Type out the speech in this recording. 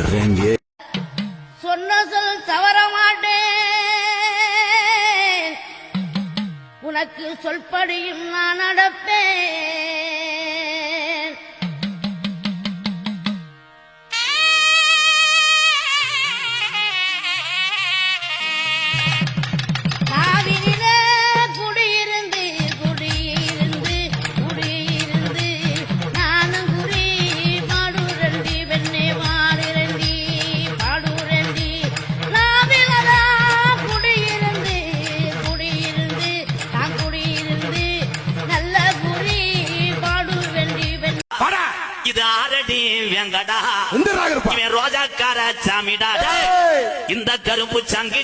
வர்றேங்க. சொன்ன சொல் தவற மாட்டேன், உனக்கு சொல்படியும் நான் நடப்பேன். நாவினிலே குடியிருந்து குடியிருந்து குடியிருந்து நானும் குறி பாடுரண்டி வெண்ணே பாடுரண்டி பாடுரண்டி. நாவிலதா குடியிருந்து குடியிருந்து நான் குடியிருந்து நல்ல குறி பாடுவெண்டி வெண்ணே. இது ஆரடி வெங்கடா, இந்த ராகருப்பா இவன் ரோஜாக்கார சாமிடா, இந்த கரும்பு சங்கி